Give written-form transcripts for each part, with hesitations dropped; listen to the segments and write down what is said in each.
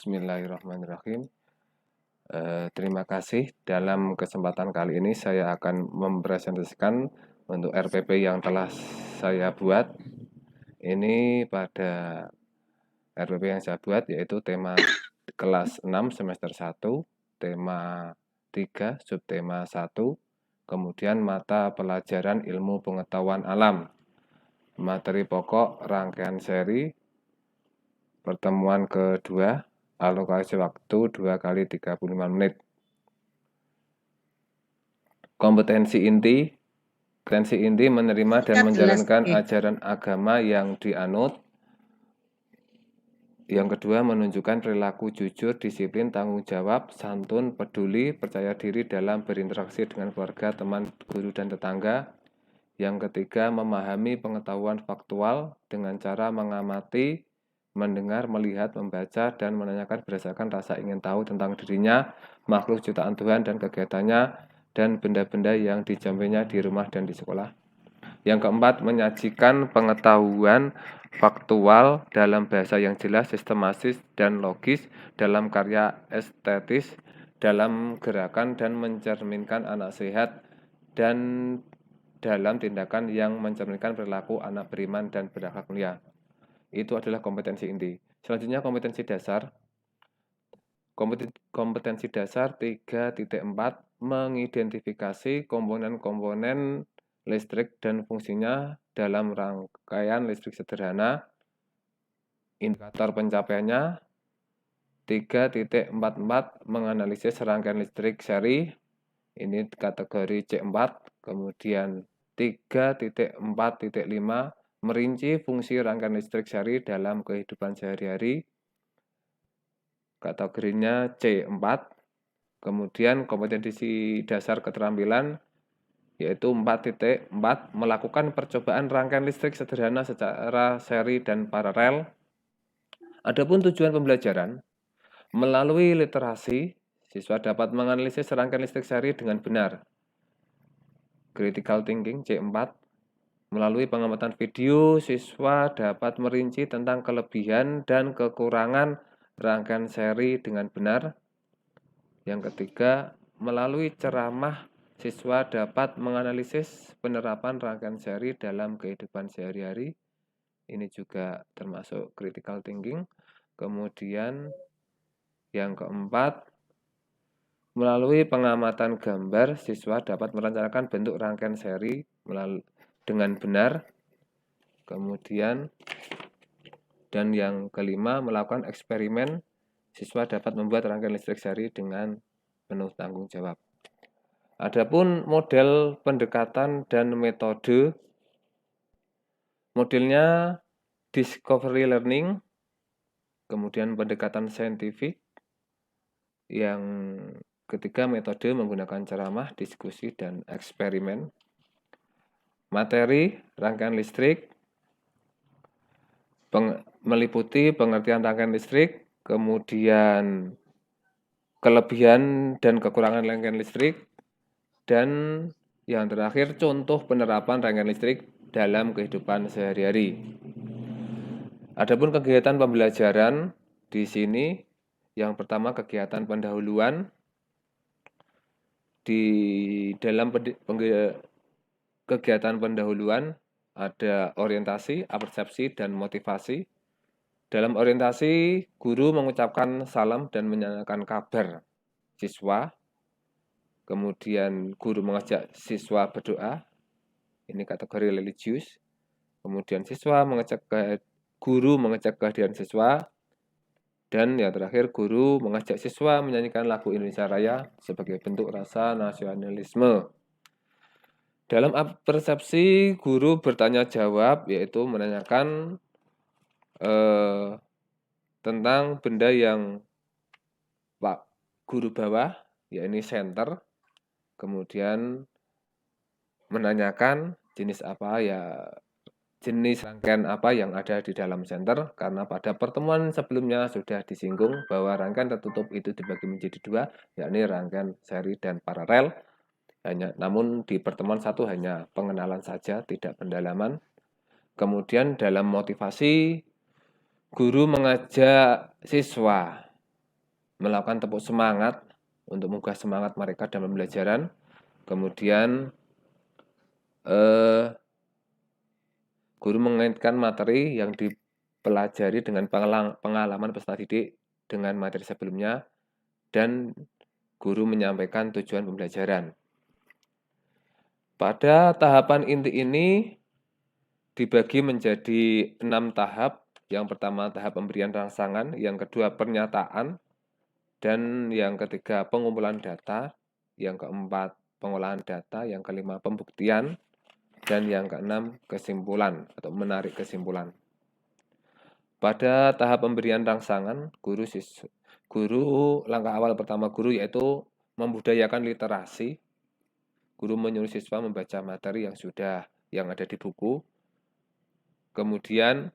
Bismillahirrahmanirrahim. Terima kasih. Dalam kesempatan kali ini saya akan mempresentasikan untuk RPP yang telah saya buat. Ini pada RPP yang saya buat yaitu tema kelas 6 semester 1, tema 3, subtema 1, kemudian mata pelajaran ilmu pengetahuan alam. Materi pokok rangkaian seri pertemuan kedua, alokasi waktu 2 kali 35 menit. Kompetensi inti menerima dan menjalankan ajaran agama yang dianut. Yang kedua, menunjukkan perilaku jujur, disiplin, tanggung jawab, santun, peduli, percaya diri dalam berinteraksi dengan keluarga, teman, guru, dan tetangga. Yang ketiga, memahami pengetahuan faktual dengan cara mengamati, mendengar, melihat, membaca, dan menanyakan berdasarkan rasa ingin tahu tentang dirinya, makhluk ciptaan Tuhan dan kegiatannya, dan benda-benda yang dijumpinya di rumah dan di sekolah. Yang keempat, menyajikan pengetahuan faktual dalam bahasa yang jelas, sistematis, dan logis, dalam karya estetis, dalam gerakan dan mencerminkan anak sehat, dan dalam tindakan yang mencerminkan perilaku anak beriman dan berakhlak mulia. Itu adalah kompetensi inti. Selanjutnya kompetensi dasar. Kompetensi dasar 3.4 mengidentifikasi komponen-komponen listrik dan fungsinya dalam rangkaian listrik sederhana. Indikator pencapaiannya 3.44 menganalisis rangkaian listrik seri. Ini kategori C4. Kemudian 3.4.5 merinci fungsi rangkaian listrik seri dalam kehidupan sehari-hari. Kategorinya C4. Kemudian kompetensi dasar keterampilan yaitu 4.4 melakukan percobaan rangkaian listrik sederhana secara seri dan paralel. Adapun tujuan pembelajaran, melalui literasi, siswa dapat menganalisis rangkaian listrik seri dengan benar. Critical thinking C4, melalui pengamatan video, siswa dapat merinci tentang kelebihan dan kekurangan rangkaian seri dengan benar. Yang ketiga, melalui ceramah, siswa dapat menganalisis penerapan rangkaian seri dalam kehidupan sehari-hari. Ini juga termasuk critical thinking. Kemudian yang keempat, melalui pengamatan gambar, siswa dapat merencanakan bentuk rangkaian seri dengan benar. Kemudian, dan yang kelima, melakukan eksperimen, siswa dapat membuat rangkaian listrik seri dengan penuh tanggung jawab. Adapun model pendekatan dan metode, modelnya discovery learning, kemudian pendekatan saintifik, yang ketiga metode menggunakan ceramah, diskusi, dan eksperimen. Materi rangkaian listrik meliputi pengertian rangkaian listrik, kemudian kelebihan dan kekurangan rangkaian listrik, dan yang terakhir contoh penerapan rangkaian listrik dalam kehidupan sehari-hari. Adapun kegiatan pembelajaran di sini, yang pertama kegiatan pendahuluan. Di dalam kegiatan pendahuluan ada orientasi, persepsi, dan motivasi. Dalam orientasi, guru mengucapkan salam dan menanyakan kabar siswa. Kemudian guru mengajak siswa berdoa. Ini kategori religius. Kemudian guru mengecek kehadiran siswa. Dan yang terakhir, guru mengajak siswa menyanyikan lagu Indonesia Raya sebagai bentuk rasa nasionalisme. Dalam persepsi, guru bertanya jawab, yaitu menanyakan tentang benda yang Pak Guru bawa, yakni senter. Kemudian menanyakan jenis rangkaian apa yang ada di dalam senter, karena pada pertemuan sebelumnya sudah disinggung bahwa rangkaian tertutup itu dibagi menjadi dua, yakni rangkaian seri dan paralel. Namun di pertemuan satu hanya pengenalan saja, tidak pendalaman. Kemudian dalam motivasi, guru mengajak siswa melakukan tepuk semangat untuk menggugah semangat mereka dalam pembelajaran. Kemudian guru mengaitkan materi yang dipelajari dengan pengalaman peserta didik dengan materi sebelumnya, dan guru menyampaikan tujuan pembelajaran. Pada tahapan inti ini dibagi menjadi 6 tahap. Yang pertama tahap pemberian rangsangan, yang kedua pernyataan, dan yang ketiga pengumpulan data, yang keempat pengolahan data, yang kelima pembuktian, dan yang keenam kesimpulan atau menarik kesimpulan. Pada tahap pemberian rangsangan, langkah awal pertama guru yaitu membudayakan literasi. Guru menyuruh siswa membaca materi yang ada di buku. Kemudian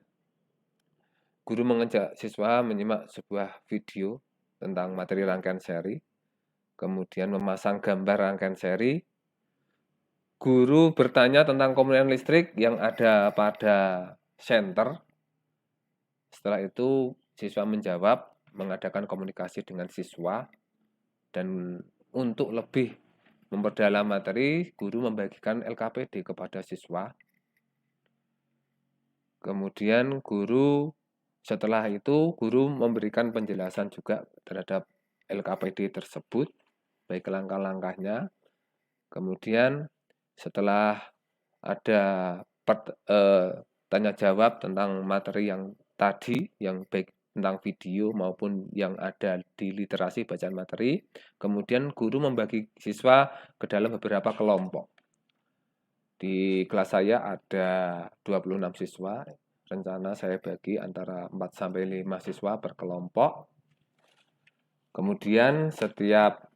guru mengajak siswa menyimak sebuah video tentang materi rangkaian seri. Kemudian memasang gambar rangkaian seri. Guru bertanya tentang komponen listrik yang ada pada senter. Setelah itu siswa menjawab, mengadakan komunikasi dengan siswa, dan untuk lebih memperdalam materi, guru membagikan LKPD kepada siswa. Kemudian setelah itu guru memberikan penjelasan juga terhadap LKPD tersebut, baik langkah-langkahnya. Kemudian setelah ada tanya jawab tentang materi yang tadi, yang baik tentang video maupun yang ada di literasi bacaan materi, kemudian guru membagi siswa ke dalam beberapa kelompok. Di kelas saya ada 26 siswa, rencana saya bagi antara 4-5 siswa per kelompok. Kemudian setiap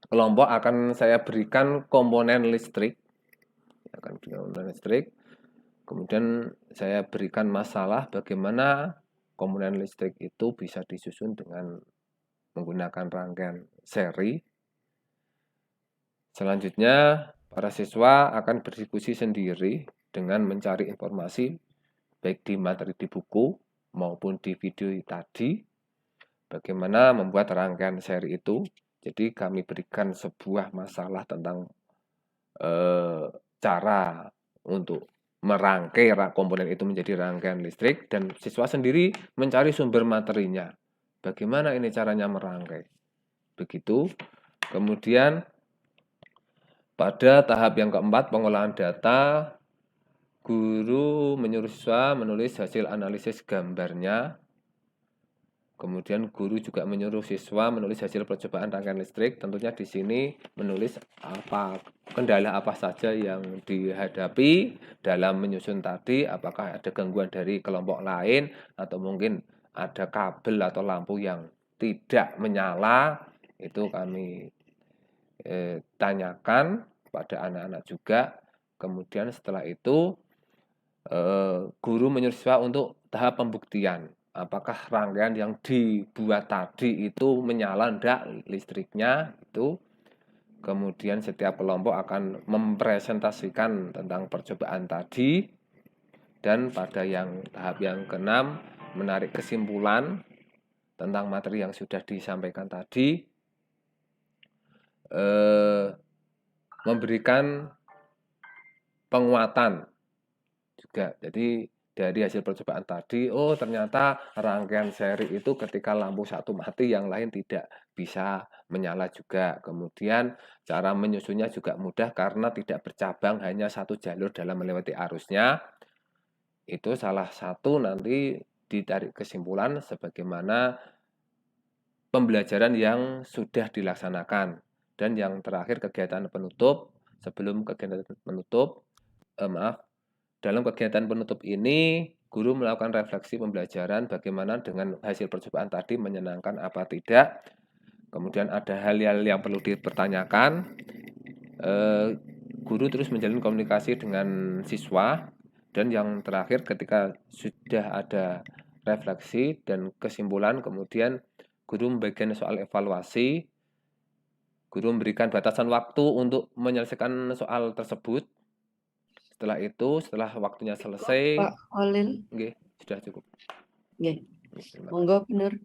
kelompok akan saya berikan komponen listrik. Kemudian saya berikan masalah bagaimana komponen listrik itu bisa disusun dengan menggunakan rangkaian seri. Selanjutnya, para siswa akan berdiskusi sendiri dengan mencari informasi baik di materi di buku maupun di video tadi, bagaimana membuat rangkaian seri itu. Jadi kami berikan sebuah masalah tentang cara untuk merangkai komponen itu menjadi rangkaian listrik, dan siswa sendiri mencari sumber materinya. Bagaimana ini caranya merangkai? Begitu. Kemudian pada tahap yang keempat, pengolahan data, guru menyuruh siswa menulis hasil analisis gambarnya. Kemudian guru juga menyuruh siswa menulis hasil percobaan rangkaian listrik. Tentunya di sini menulis kendala apa saja yang dihadapi dalam menyusun tadi, apakah ada gangguan dari kelompok lain atau mungkin ada kabel atau lampu yang tidak menyala. Itu kami tanyakan pada anak-anak juga. Kemudian setelah itu guru menyuruh siswa untuk tahap pembuktian. Apakah rangkaian yang dibuat tadi itu menyala enggak listriknya itu. Kemudian setiap kelompok akan mempresentasikan tentang percobaan tadi. Dan pada tahap yang keenam, menarik kesimpulan tentang materi yang sudah disampaikan tadi. Memberikan penguatan juga. Jadi dari hasil percobaan tadi, ternyata rangkaian seri itu ketika lampu satu mati, yang lain tidak bisa menyala juga. Kemudian cara menyusunnya juga mudah karena tidak bercabang, hanya satu jalur dalam melewati arusnya. Itu salah satu nanti ditarik kesimpulan sebagaimana pembelajaran yang sudah dilaksanakan. Dan yang terakhir kegiatan penutup. Sebelum kegiatan penutup, dalam kegiatan penutup ini, guru melakukan refleksi pembelajaran bagaimana dengan hasil percobaan tadi, menyenangkan apa tidak. Kemudian ada hal-hal yang perlu dipertanyakan. Guru terus menjalin komunikasi dengan siswa. Dan yang terakhir ketika sudah ada refleksi dan kesimpulan, kemudian guru membagikan soal evaluasi. Guru memberikan batasan waktu untuk menyelesaikan soal tersebut. Setelah itu, setelah waktunya selesai, Pak Olin. Nggih, sudah cukup. Nggih. Monggo bener.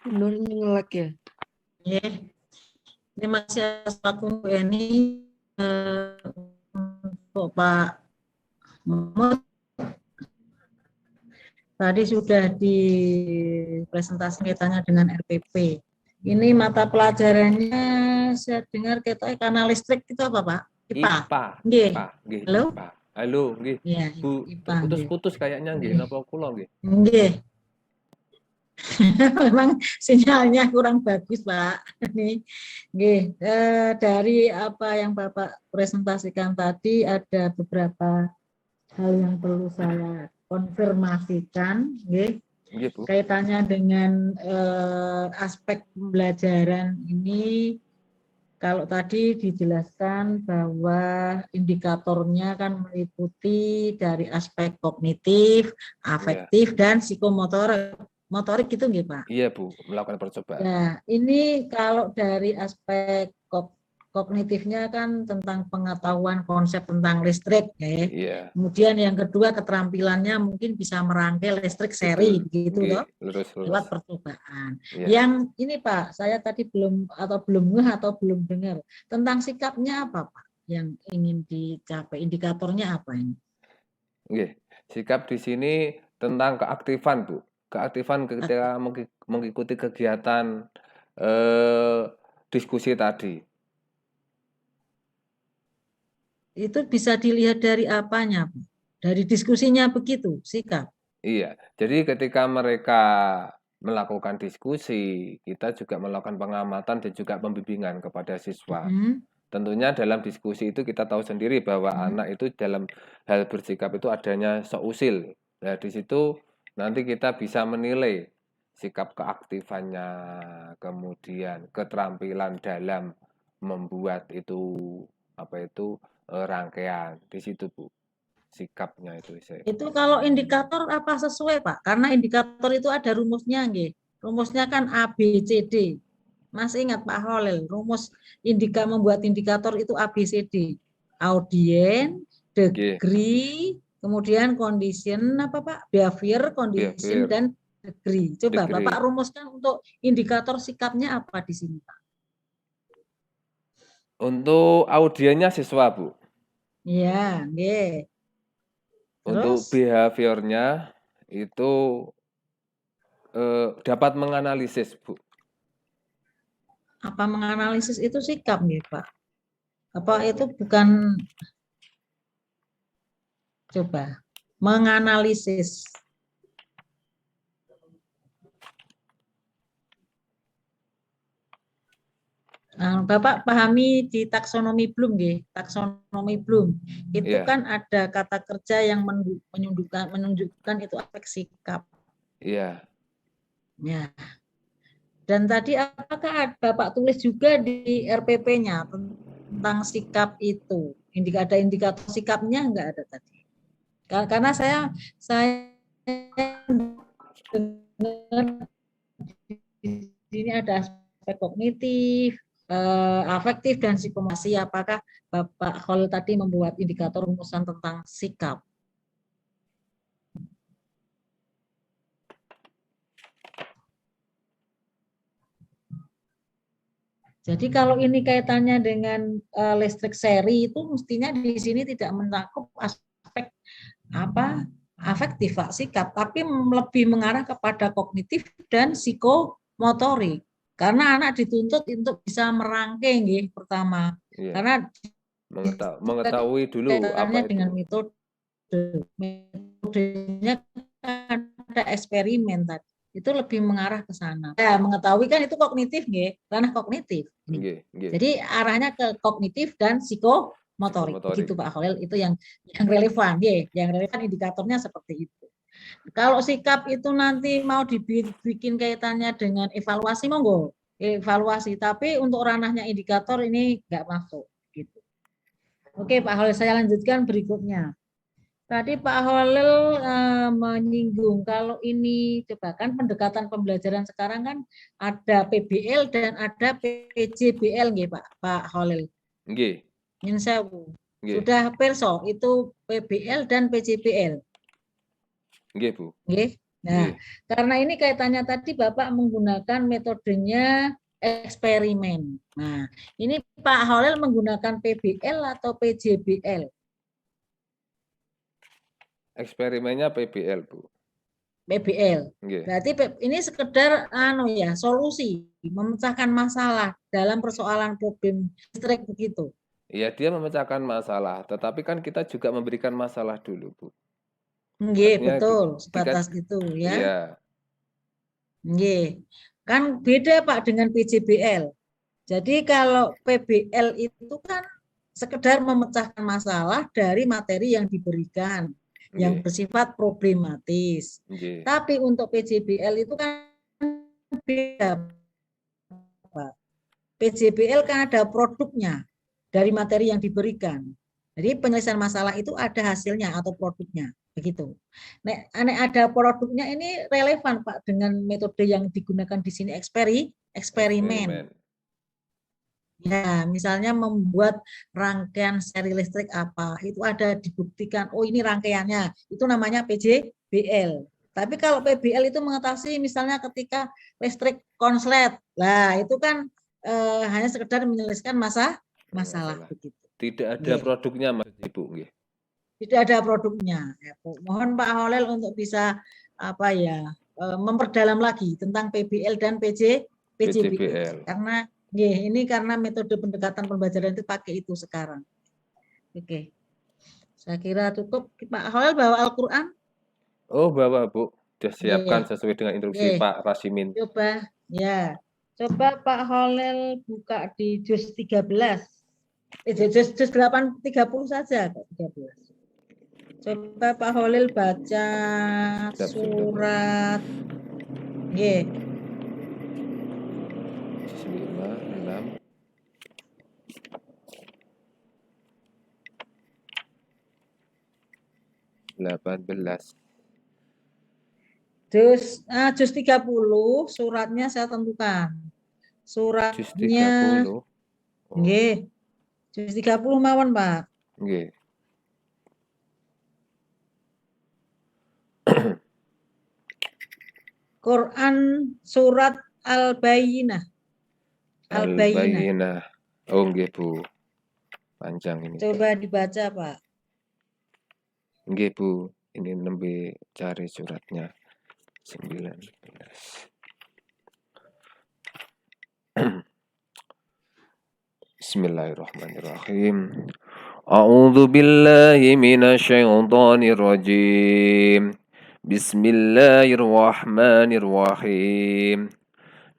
Ngelak ya. Ini masih aku ini untuk Pak Mahmud tadi sudah dipresentasikan kaitannya dengan RPP. Ini mata pelajarannya saya dengar katanya kanal listrik itu apa Pak? IPA. Nggih. Halo? IPA. Halo, nggih. Iya, Bu, IPA. putus-putus kayaknya nggih, napa kula nggih? Nggih. Memang sinyalnya kurang bagus, Pak. Ini, dari apa yang Bapak presentasikan tadi ada beberapa hal yang perlu saya konfirmasikan, Nggih, Bu. kaitannya dengan aspek pembelajaran ini. Kalau tadi dijelaskan bahwa indikatornya kan meliputi dari aspek kognitif, afektif, dan motorik gitu nggih Pak? Iya Bu, melakukan percobaan. Nah, ini kalau dari aspek kognitifnya kan tentang pengetahuan konsep tentang listrik, ya. Iya. Kemudian yang kedua keterampilannya mungkin bisa merangkai listrik seri, gitu toh, lewat percobaan. Iya. Yang ini Pak, saya tadi belum dengar tentang sikapnya apa Pak? Yang ingin dicapai, indikatornya apa ini? Oke, sikap di sini tentang keaktifan, Bu. Keaktifan ketika mengikuti kegiatan diskusi tadi. Itu bisa dilihat dari apanya, Bu? Dari diskusinya begitu, sikap. Iya, jadi ketika mereka melakukan diskusi, kita juga melakukan pengamatan dan juga pembimbingan kepada siswa. Tentunya dalam diskusi itu kita tahu sendiri bahwa anak itu dalam hal bersikap itu adanya seusil. Nah, di situ nanti kita bisa menilai sikap keaktifannya, kemudian keterampilan dalam membuat itu rangkaian. Di situ, Bu. Sikapnya itu saya. Itu kalau indikator apa sesuai, Pak? Karena indikator itu ada rumusnya, nggih. Rumusnya kan A, B, C, D. Masih ingat Pak Holil, rumus membuat indikator itu A, B, C, D. Audien, degree, kemudian condition apa Pak? Behavior, condition, dan degree. Coba Bapak rumuskan untuk indikator sikapnya apa di sini, Pak? Untuk audiennya siswa, Bu. Iya, nggih. Untuk behaviornya itu dapat menganalisis, Bu. Apa menganalisis itu sikap, nggih, Pak? Apa itu bukan, coba, menganalisis. Bapak pahami di taksonomi Bloom, nggih? Taksonomi Bloom itu kan ada kata kerja yang menunjukkan itu aspek sikap. Iya. Ya. Dan tadi apakah Bapak tulis juga di RPP-nya tentang sikap itu? Ada indikator sikapnya enggak ada tadi? Karena saya dengar di sini ada aspek kognitif, afektif, dan psikomotorik. Apakah Bapak Khalil tadi membuat indikator rumusan tentang sikap? Jadi kalau ini kaitannya dengan listrik seri itu mestinya di sini tidak mencakup aspek apa afektif Pak, sikap, tapi lebih mengarah kepada kognitif dan psikomotorik. Karena anak dituntut untuk bisa merangkai, nggih, pertama. Iya. Karena mengetahui dulu apa itu. Dengan metodenya ada eksperimen tadi. Itu lebih mengarah ke sana. Ya, mengetahui kan itu kognitif, nggih, ranah kognitif. Jadi arahnya ke kognitif dan psikomotorik. Begitu Pak Khalil, itu yang relevan, nggih. Yang relevan indikatornya seperti itu. Kalau sikap itu nanti mau dibikin kaitannya dengan evaluasi, monggo. Evaluasi, tapi untuk ranahnya indikator ini nggak masuk. Gitu. Oke Pak Khalil, saya lanjutkan berikutnya. Tadi Pak Holil menyinggung kalau ini coba kan pendekatan pembelajaran sekarang kan ada PBL dan ada PJBL nggih Pak Holil. Nggih. Nyun sewu. Sudah perso itu PBL dan PJBL. Nggih, Bu. Nggih. Nah, karena ini kaitannya tadi Bapak menggunakan metodenya eksperimen. Nah, ini Pak Holil menggunakan PBL atau PJBL? Eksperimennya PBL, Bu. PBL. Berarti ini sekedar solusi, memecahkan masalah dalam persoalan problem listrik begitu. Iya, dia memecahkan masalah, tetapi kan kita juga memberikan masalah dulu, Bu. Nggih, betul, sebatas itu ya. Iya. Nggih. Kan beda Pak dengan PJBL. Jadi kalau PBL itu kan sekedar memecahkan masalah dari materi yang diberikan yang bersifat problematis. Tapi untuk PJBL itu kan beda, Pak. PJBL kan ada produknya dari materi yang diberikan. Jadi penyelesaian masalah itu ada hasilnya atau produknya, begitu. Nek ada produknya ini relevan Pak dengan metode yang digunakan di sini eksperimen. Ya, misalnya membuat rangkaian seri listrik apa, itu ada dibuktikan, oh ini rangkaiannya, itu namanya PJBL. Tapi kalau PBL itu mengatasi misalnya ketika listrik konslet, lah itu kan hanya sekedar menyelesaikan masalah begitu. Tidak ada produknya, Mas Ibu. Tidak ada produknya. Ya, mohon Pak Holil untuk bisa memperdalam lagi tentang PBL dan PJBL. Karena ini karena metode pendekatan pembelajaran itu pakai itu sekarang. Oke. Saya kira cukup. Pak Holil bawa Al-Quran? Oh, bawa, Bu. Sudah siapkan sesuai dengan instruksi Pak Rasimin. Coba, ya. Coba Pak Holil buka di juz 13. Juz 830 saja, 13. Coba Pak Holil baca surat Nggih. Bismillah, 6. Juz 30 suratnya saya tentukan. Suratnya nggih. Juz 30 mawon, Pak. Nggih. Quran surat Al-Bayyinah. Al-Bayyinah. Oh, nggih, Bu. Panjang ini. Coba dibaca, Pak. Nggih, Bu. Ini nembe cari suratnya. 19. Bismillahirrahmanirrahim. A'udzu billahi minasyaitonir rajim. Bismillahirrahmanirrahim.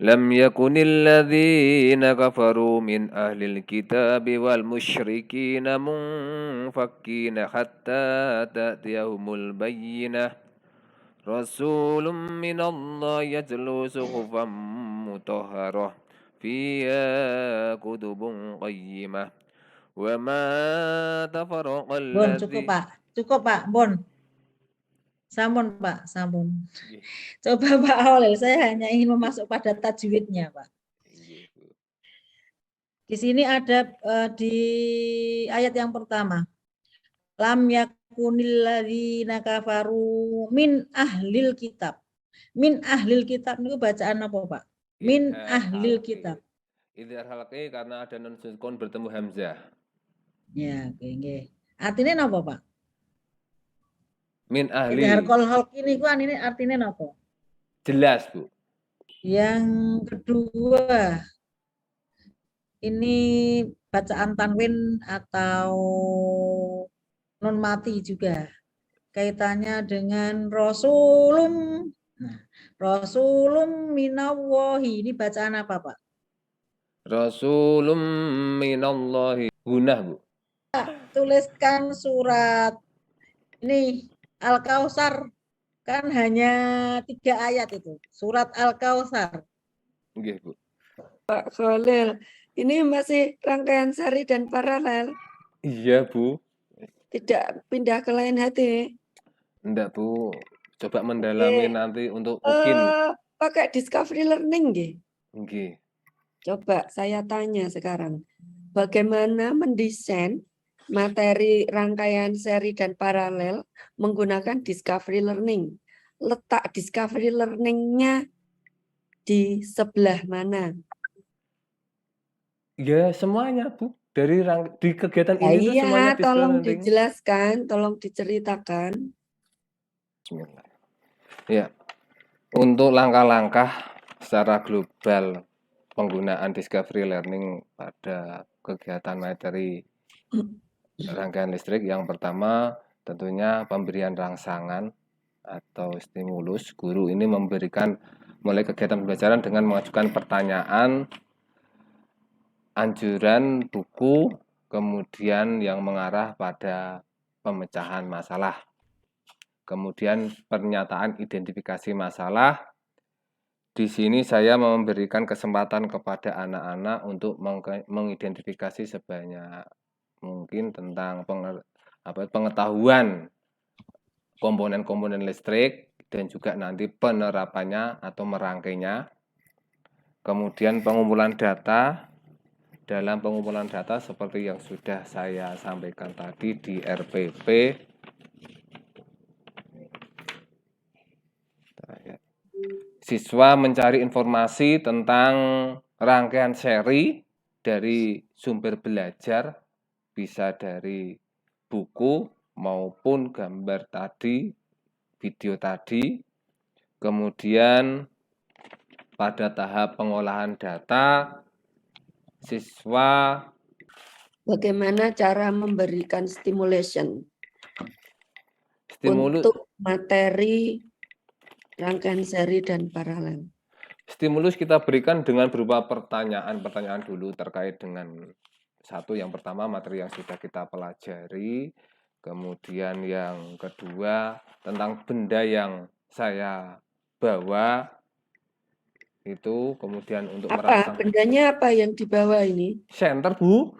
Lam yakunil ladzina kafaru min ahlil kitabi wal musyrikina munfakkina hatta ta'tiyahumul bayyinah. Rasulun minallahi yatlu suhufan mutahharah fiha kutubun qayyimah wa ma tafarraqal Bon, cukup Pak, Bon. Sampun Pak, sampun. Coba Pak Holil, saya hanya ingin memasuk pada tajwidnya Pak. Di sini ada di ayat yang pertama. Lam yakunil ladzina kafaru min ahlil kitab. Min ahlil kitab itu bacaan apa Pak? Min ahlil kitab. Idhar halqi karena ada nun sukun bertemu hamzah. Ya, oke. Artinya apa Pak? Min ahli. Idhar kol halqi ini artinya apa? Jelas, Bu. Yang kedua, ini bacaan tanwin atau non mati juga. Kaitannya dengan Rasulum. Nah, Rasulum minallahi. Ini bacaan apa, Pak? Rasulum minallahi. Gunah, Bu. Tuliskan surat ini Al-Kautsar. Kan hanya 3 ayat itu. Surat Al-Kautsar. Nggih, Bu. Pak Holil, ini masih rangkaian seri dan paralel. Iya, Bu. Tidak pindah ke lain hati. Enggak, Bu. Coba mendalami nanti untuk UKIN. Pakai Discovery Learning, nggih? Nggih. Coba saya tanya sekarang. Bagaimana mendesain materi rangkaian seri dan paralel menggunakan Discovery Learning? letak discovery learning-nya di sebelah mana? Ya semuanya Bu. Di kegiatan Ya, ini tuh semuanya iya, discovery tolong learning. dijelaskan, tolong diceritakan. Bismillah. Ya, untuk langkah-langkah secara global penggunaan discovery learning pada kegiatan materi rangkaian listrik, yang pertama tentunya pemberian rangsangan atau stimulus. Guru ini memberikan mulai kegiatan pembelajaran dengan mengajukan pertanyaan, anjuran buku, kemudian yang mengarah pada pemecahan masalah. Kemudian pernyataan identifikasi masalah. Di sini saya memberikan kesempatan kepada anak-anak untuk mengidentifikasi sebanyak mungkin tentang pengetahuan komponen-komponen listrik dan juga nanti penerapannya atau merangkainya. Kemudian pengumpulan data. Dalam pengumpulan data seperti yang sudah saya sampaikan tadi di RPP, siswa mencari informasi tentang rangkaian seri dari sumber belajar, bisa dari buku maupun gambar tadi, video tadi. Kemudian pada tahap pengolahan data, siswa Bagaimana cara memberikan stimulus untuk materi rangkaian seri dan paralel? Stimulus kita berikan dengan berupa pertanyaan-pertanyaan dulu terkait dengan satu, yang pertama materi yang sudah kita pelajari, kemudian yang kedua tentang benda yang saya bawa itu, kemudian untuk merangsang. Bendanya apa yang dibawa ini? Senter Bu.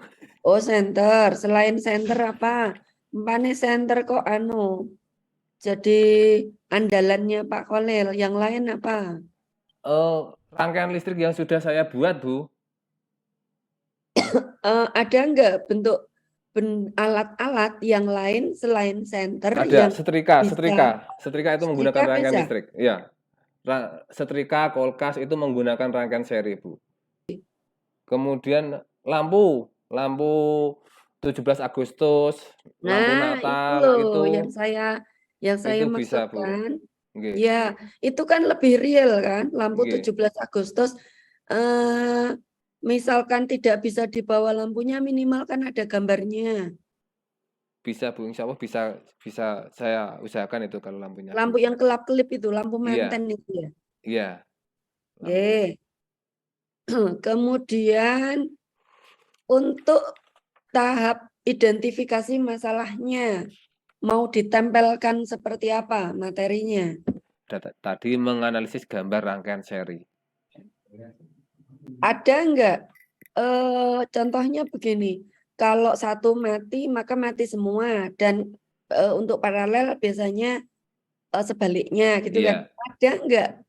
Oh, senter. Selain senter apa? Mpane senter kok jadi andalannya Pak Kholil. Yang lain apa? Rangkaian listrik yang sudah saya buat Bu. Ada enggak bentuk alat-alat yang lain selain senter? Ada yang setrika, bisa, setrika itu menggunakan rangkaian listrik. Ya, setrika, kulkas itu menggunakan rangkaian seri Bu. Kemudian lampu 17 Agustus, lampu Natal itu yang saya itu bisa maksudkan. Bu. Okay. Ya, itu kan lebih real kan, lampu 17 Agustus. Misalkan tidak bisa dibawa lampunya, minimal kan ada gambarnya. Bisa Bu, insya Allah bisa saya usahakan itu kalau lampunya. Lampu yang kelap-kelip itu, lampu manten itu ya? Iya. Oke. Kemudian untuk tahap identifikasi masalahnya, mau ditempelkan seperti apa materinya? Tadi menganalisis gambar rangkaian seri. Ada enggak? Contohnya begini, kalau satu mati maka mati semua, dan untuk paralel biasanya sebaliknya gitu kan. Ada enggak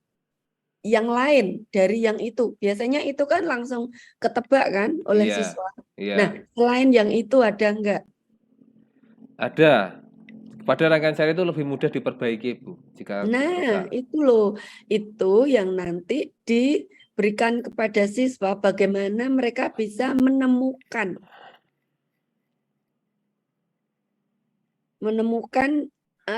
yang lain dari yang itu? Biasanya itu kan langsung ketebak kan oleh siswa. Nah, selain yang itu ada enggak? Ada. Pada rangkaian seri itu lebih mudah diperbaiki Bu. Nah, itu loh. Itu yang nanti diberikan kepada siswa bagaimana mereka bisa menemukan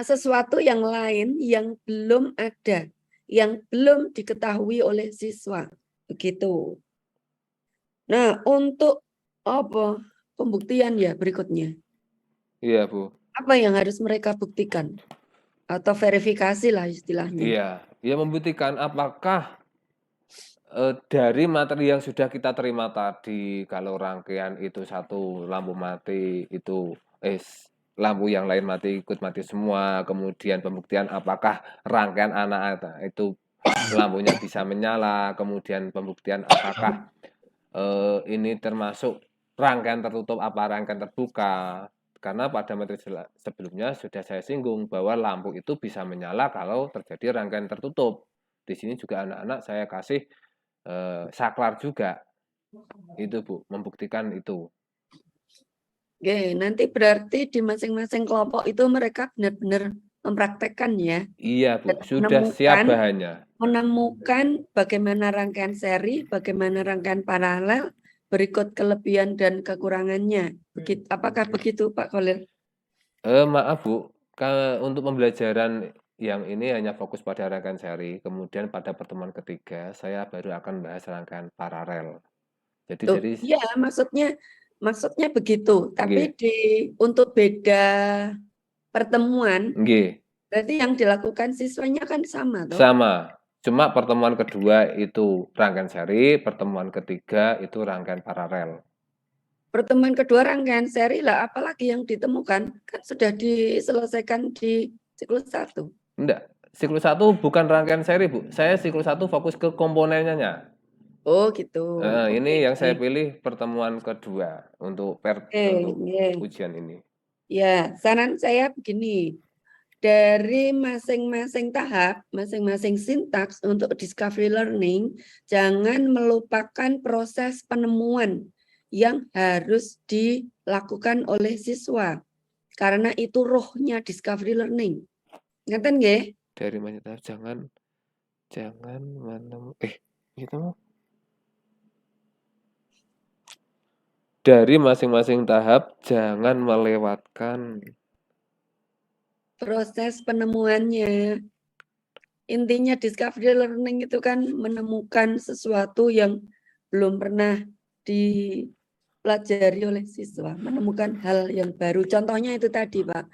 sesuatu yang lain yang belum ada, yang belum diketahui oleh siswa. Begitu. Nah, untuk apa? Pembuktian ya berikutnya. Iya, Bu. Apa yang harus mereka buktikan? Atau verifikasi lah istilahnya. Iya, ya membuktikan apakah dari materi yang sudah kita terima tadi, kalau rangkaian itu satu lampu mati, itu lampu yang lain mati ikut mati semua. Kemudian pembuktian apakah rangkaian anak itu lampunya bisa menyala. Kemudian pembuktian apakah ini termasuk rangkaian tertutup apa rangkaian terbuka. Karena pada materi sebelumnya sudah saya singgung bahwa lampu itu bisa menyala kalau terjadi rangkaian tertutup. Di sini juga anak-anak saya kasih saklar juga. Itu Bu, membuktikan itu. Oke, nanti berarti di masing-masing kelompok itu mereka benar-benar mempraktekkannya Iya, Bu, dan sudah siap menemukan bahannya. bagaimana rangkaian seri, bagaimana rangkaian paralel, berikut kelebihan dan kekurangannya. Apakah begitu, Pak Khalil? Maaf, Bu, untuk pembelajaran yang ini hanya fokus pada rangkaian seri, kemudian pada pertemuan ketiga saya baru akan bahas rangkaian paralel. Jadi Iya, maksudnya begitu. Tapi nggih. untuk beda pertemuan, Nggih, berarti yang dilakukan siswanya kan sama, toh? sama. Cuma pertemuan kedua itu rangkaian seri, pertemuan ketiga itu rangkaian paralel. Pertemuan kedua rangkaian seri lah, apalagi yang ditemukan kan sudah diselesaikan di siklus 1. Enggak, siklus 1 bukan rangkaian seri, Bu. Saya siklus 1 fokus ke komponennya. Oh gitu. Ini yang saya Oke. pilih pertemuan kedua untuk ujian ini. Ya, saran saya begini. Dari masing-masing tahap, masing-masing sintaks untuk discovery learning, jangan melupakan proses penemuan yang harus dilakukan oleh siswa. Karena itu rohnya discovery learning. Ngeten nggih? Dari jangan gitu. Dari masing-masing tahap jangan melewatkan proses penemuannya. Intinya discovery learning itu kan menemukan sesuatu yang belum pernah dipelajari oleh siswa, menemukan hal yang baru. Contohnya itu tadi, Pak.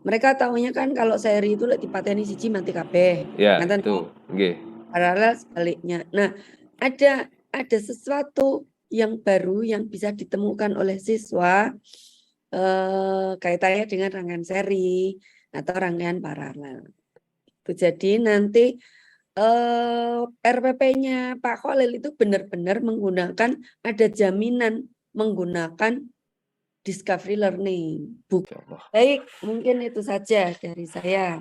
Mereka tahunya kan kalau seri itu lek dipateni siji mati kabeh. Ya, Ngaten itu. Nggih. Paralel sebaliknya. Nah, ada sesuatu yang baru yang bisa ditemukan oleh siswa kaitannya dengan rangkaian seri atau rangkaian paralel. Jadi nanti RPP-nya Pak Khalil itu benar-benar menggunakan, ada jaminan menggunakan discovery learning. Baik, mungkin itu saja dari saya.